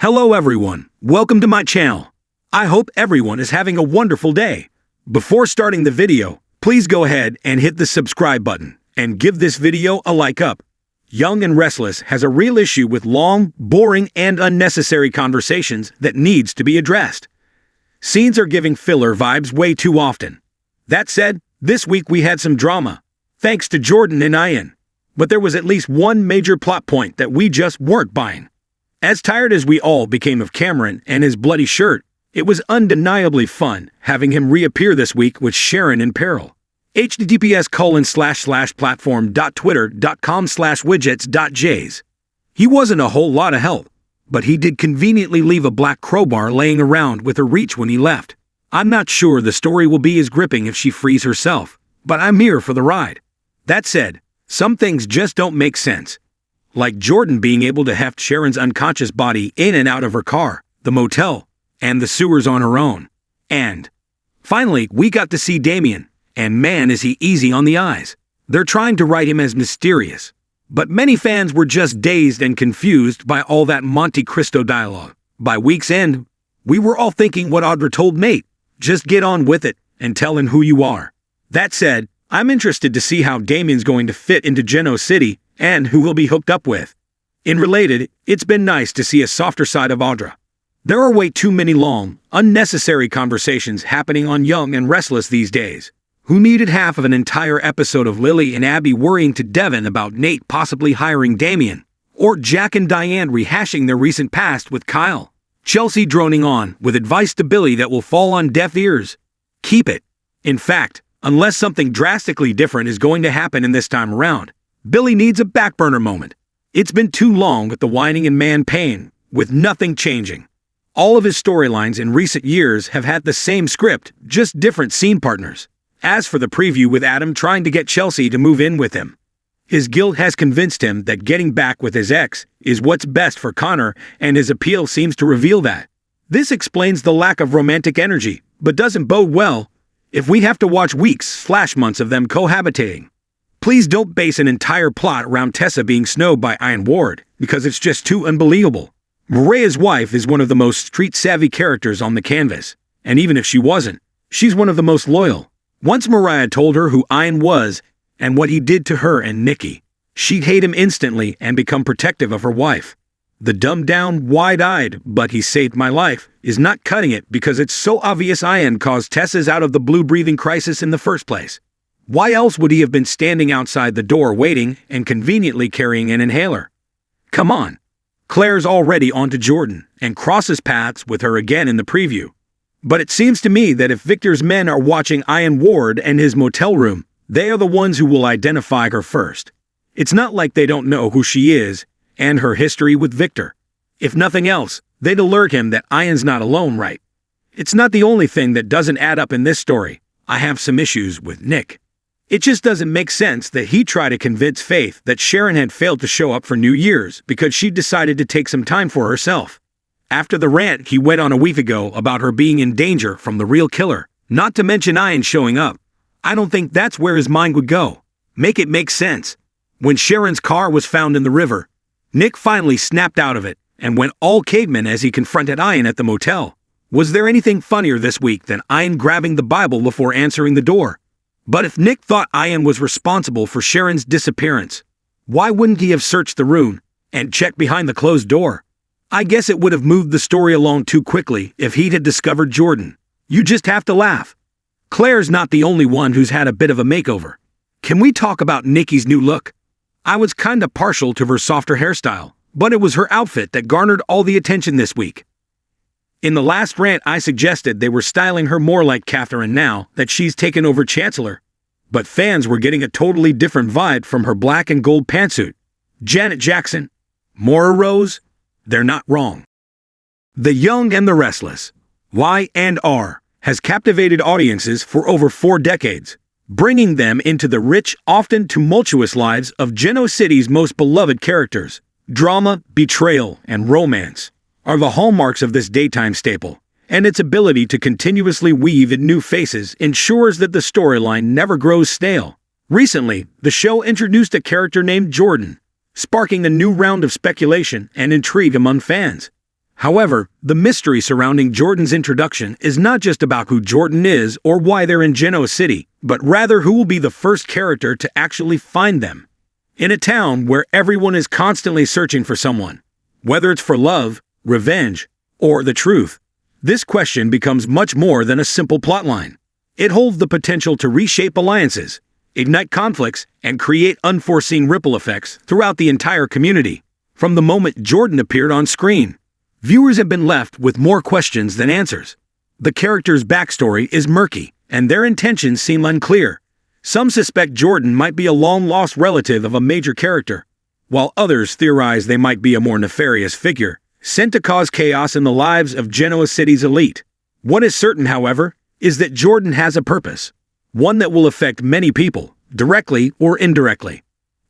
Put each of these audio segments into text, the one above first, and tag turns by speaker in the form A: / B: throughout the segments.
A: Hello everyone, welcome to my channel. I hope everyone is having a wonderful day. Before starting the video, please go ahead and hit the subscribe button and give this video a like up. Young and Restless has a real issue with long, boring, and unnecessary conversations that needs to be addressed. Scenes are giving filler vibes way too often. That said, this week we had some drama, thanks to Jordan and Ian. But there was at least one major plot point that we just weren't buying. As tired as we all became of Cameron and his bloody shirt, it was undeniably fun having him reappear this week with Sharon in peril. https://platform.twitter.com/widgets.js. He wasn't a whole lot of help, but he did conveniently leave a black crowbar laying around with her reach when he left. I'm not sure the story will be as gripping if she frees herself, but I'm here for the ride. That said, some things just don't make sense. Like Jordan being able to heft Sharon's unconscious body in and out of her car, the motel, and the sewers on her own. And finally, we got to see Damien, and man is he easy on the eyes. They're trying to write him as mysterious, but many fans were just dazed and confused by all that Monte Cristo dialogue. By week's end, we were all thinking what Audra told Mate, just get on with it and tell him who you are. That said, I'm interested to see how Damien's going to fit into Geno City and who he'll be hooked up with. In related, it's been nice to see a softer side of Audra. There are way too many long, unnecessary conversations happening on Young and Restless these days. Who needed half of an entire episode of Lily and Abby worrying to Devin about Nate possibly hiring Damien? Or Jack and Diane rehashing their recent past with Kyle? Chelsea droning on with advice to Billy that will fall on deaf ears. Keep it. In fact, unless something drastically different is going to happen in this time around, Billy needs a backburner moment. It's been too long with the whining and man pain, with nothing changing. All of his storylines in recent years have had the same script, just different scene partners. As for the preview with Adam trying to get Chelsea to move in with him, his guilt has convinced him that getting back with his ex is what's best for Connor, and his appeal seems to reveal that. This explains the lack of romantic energy, but doesn't bode well if we have to watch weeks/months of them cohabitating. Please don't base an entire plot around Tessa being snowed by Ian Ward, because it's just too unbelievable. Maria's wife is one of the most street-savvy characters on the canvas, and even if she wasn't, she's one of the most loyal. Once Mariah told her who Ian was and what he did to her and Nikki, she'd hate him instantly and become protective of her wife. The dumbed-down, wide-eyed, but he saved my life, is not cutting it because it's so obvious Ian caused Tessa's out-of-the-blue breathing crisis in the first place. Why else would he have been standing outside the door waiting and conveniently carrying an inhaler? Come on. Claire's already onto Jordan and crosses paths with her again in the preview. But it seems to me that if Victor's men are watching Ian Ward and his motel room, they are the ones who will identify her first. It's not like they don't know who she is and her history with Victor. If nothing else, they'd alert him that Ian's not alone, right? It's not the only thing that doesn't add up in this story. I have some issues with Nick. It just doesn't make sense that he tried to convince Faith that Sharon had failed to show up for New Year's because she decided to take some time for herself. After the rant he went on a week ago about her being in danger from the real killer, not to mention Ian showing up, I don't think that's where his mind would go. Make it make sense. When Sharon's car was found in the river, Nick finally snapped out of it and went all caveman as he confronted Ian at the motel. Was there anything funnier this week than Ian grabbing the Bible before answering the door? But if Nick thought Ian was responsible for Sharon's disappearance, why wouldn't he have searched the room and checked behind the closed door? I guess it would have moved the story along too quickly if he'd had discovered Jordan. You just have to laugh. Claire's not the only one who's had a bit of a makeover. Can we talk about Nikki's new look? I was kinda partial to her softer hairstyle, but it was her outfit that garnered all the attention this week. In the last rant I suggested they were styling her more like Catherine now that she's taken over Chancellor. But fans were getting a totally different vibe from her black and gold pantsuit. Janet Jackson? Maura Rose? They're not wrong. The Young and the Restless, Y&R, has captivated audiences for over 4 decades, bringing them into the rich, often tumultuous lives of Geno City's most beloved characters. Drama, betrayal, and romance are the hallmarks of this daytime staple, and its ability to continuously weave in new faces ensures that the storyline never grows stale. Recently, the show introduced a character named Jordan, sparking a new round of speculation and intrigue among fans. However, the mystery surrounding Jordan's introduction is not just about who Jordan is or why they're in Genoa City, but rather who will be the first character to actually find them. In a town where everyone is constantly searching for someone, whether it's for love, revenge, or the truth, this question becomes much more than a simple plotline. It holds the potential to reshape alliances, ignite conflicts, and create unforeseen ripple effects throughout the entire community. From the moment Jordan appeared on screen, viewers have been left with more questions than answers. The character's backstory is murky, and their intentions seem unclear. Some suspect Jordan might be a long-lost relative of a major character, while others theorize they might be a more nefarious figure, sent to cause chaos in the lives of Genoa City's elite. What is certain, however, is that Jordan has a purpose, one that will affect many people, directly or indirectly.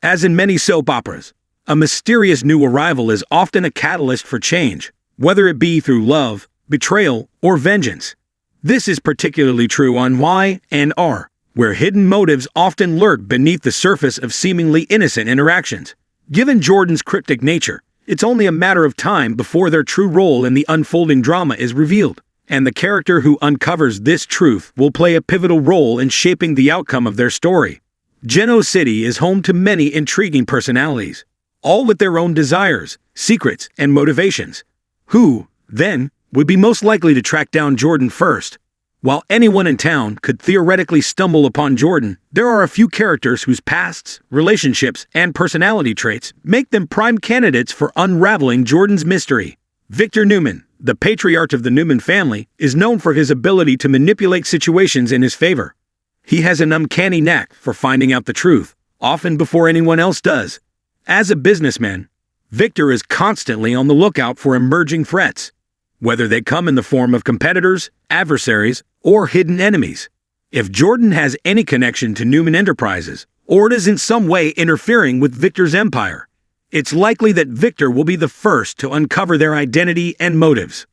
A: As in many soap operas, a mysterious new arrival is often a catalyst for change, whether it be through love, betrayal, or vengeance. This is particularly true on Y&R, where hidden motives often lurk beneath the surface of seemingly innocent interactions. Given Jordan's cryptic nature, it's only a matter of time before their true role in the unfolding drama is revealed, and the character who uncovers this truth will play a pivotal role in shaping the outcome of their story. Genoa City is home to many intriguing personalities, all with their own desires, secrets, and motivations. Who, then, would be most likely to track down Jordan first? While anyone in town could theoretically stumble upon Jordan, there are a few characters whose pasts, relationships, and personality traits make them prime candidates for unraveling Jordan's mystery. Victor Newman, the patriarch of the Newman family, is known for his ability to manipulate situations in his favor. He has an uncanny knack for finding out the truth, often before anyone else does. As a businessman, Victor is constantly on the lookout for emerging threats, whether they come in the form of competitors, adversaries, or hidden enemies. If Jordan has any connection to Newman Enterprises, or it is in some way interfering with Victor's empire, it's likely that Victor will be the first to uncover their identity and motives.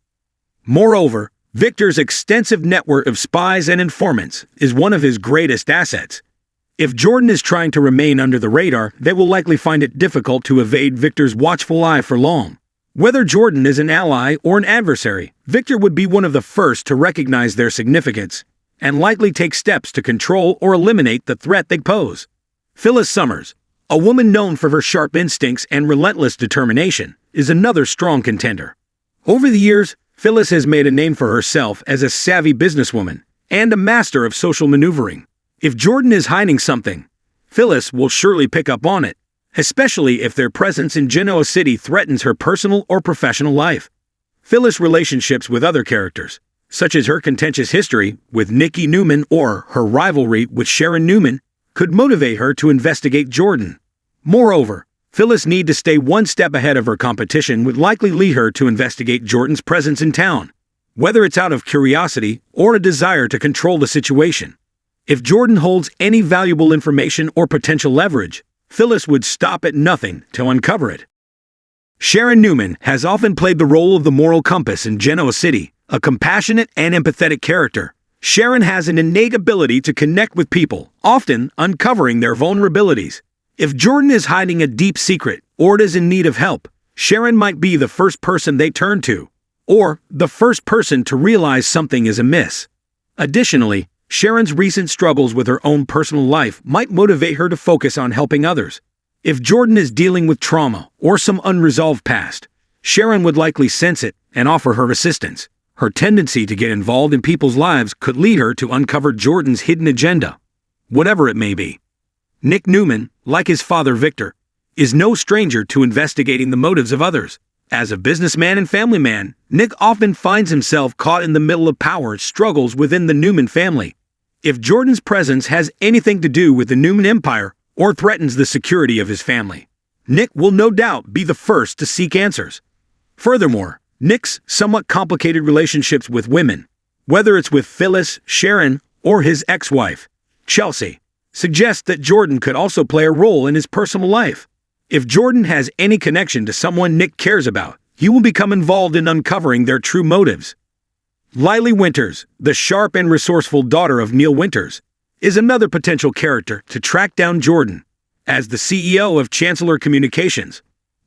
A: Moreover, Victor's extensive network of spies and informants is one of his greatest assets. If Jordan is trying to remain under the radar, they will likely find it difficult to evade Victor's watchful eye for long. Whether Jordan is an ally or an adversary, Victor would be one of the first to recognize their significance, and likely take steps to control or eliminate the threat they pose. Phyllis Summers, a woman known for her sharp instincts and relentless determination, is another strong contender. Over the years, Phyllis has made a name for herself as a savvy businesswoman and a master of social maneuvering. If Jordan is hiding something, Phyllis will surely pick up on it, especially if their presence in Genoa City threatens her personal or professional life. Phyllis' relationships with other characters, such as her contentious history with Nikki Newman or her rivalry with Sharon Newman, could motivate her to investigate Jordan. Moreover, Phyllis' need to stay one step ahead of her competition would likely lead her to investigate Jordan's presence in town, whether it's out of curiosity or a desire to control the situation. If Jordan holds any valuable information or potential leverage, Phyllis would stop at nothing to uncover it. Sharon Newman has often played the role of the moral compass in Genoa City, a compassionate and empathetic character. Sharon has an innate ability to connect with people, often uncovering their vulnerabilities. If Jordan is hiding a deep secret or is in need of help, Sharon might be the first person they turn to, or the first person to realize something is amiss. Additionally, Sharon's recent struggles with her own personal life might motivate her to focus on helping others. If Jordan is dealing with trauma or some unresolved past, Sharon would likely sense it and offer her assistance. Her tendency to get involved in people's lives could lead her to uncover Jordan's hidden agenda, whatever it may be. Nick Newman, like his father Victor, is no stranger to investigating the motives of others. As a businessman and family man, Nick often finds himself caught in the middle of power struggles within the Newman family. If Jordan's presence has anything to do with the Newman Empire or threatens the security of his family, Nick will no doubt be the first to seek answers. Furthermore, Nick's somewhat complicated relationships with women, whether it's with Phyllis, Sharon, or his ex-wife, Chelsea, suggest that Jordan could also play a role in his personal life. If Jordan has any connection to someone Nick cares about, he will become involved in uncovering their true motives. Lily Winters, the sharp and resourceful daughter of Neil Winters, is another potential character to track down Jordan. As the CEO of Chancellor Communications,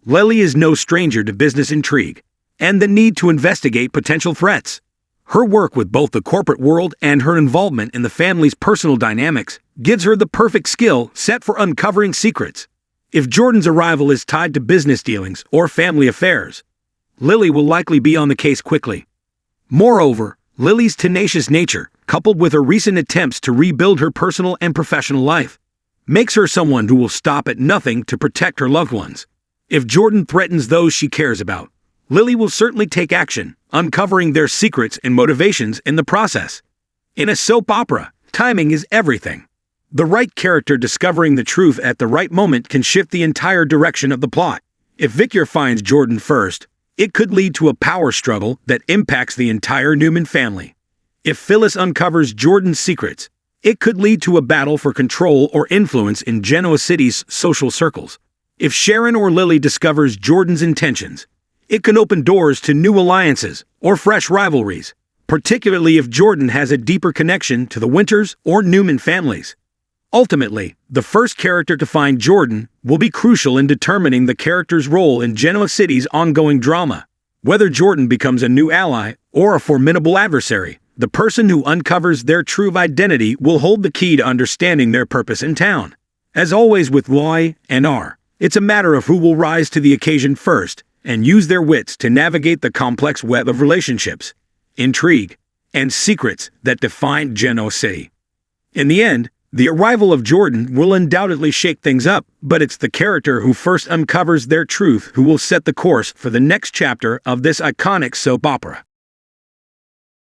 A: Lily is no stranger to business intrigue, and the need to investigate potential threats. Her work with both the corporate world and her involvement in the family's personal dynamics gives her the perfect skill set for uncovering secrets. If Jordan's arrival is tied to business dealings or family affairs, Lily will likely be on the case quickly. Moreover, Lily's tenacious nature, coupled with her recent attempts to rebuild her personal and professional life, makes her someone who will stop at nothing to protect her loved ones. If Jordan threatens those she cares about, Lily will certainly take action, uncovering their secrets and motivations in the process. In a soap opera, timing is everything. The right character discovering the truth at the right moment can shift the entire direction of the plot. If Victor finds Jordan first, it could lead to a power struggle that impacts the entire Newman family. If Phyllis uncovers Jordan's secrets, it could lead to a battle for control or influence in Genoa City's social circles. If Sharon or Lily discovers Jordan's intentions, it can open doors to new alliances or fresh rivalries, particularly if Jordan has a deeper connection to the Winters or Newman families. Ultimately, the first character to find Jordan will be crucial in determining the character's role in Genoa City's ongoing drama. Whether Jordan becomes a new ally or a formidable adversary, the person who uncovers their true identity will hold the key to understanding their purpose in town. As always with Y and R, it's a matter of who will rise to the occasion first and use their wits to navigate the complex web of relationships, intrigue, and secrets that define Genoa City. In the end, the arrival of Jordan will undoubtedly shake things up, but it's the character who first uncovers their truth who will set the course for the next chapter of this iconic soap opera.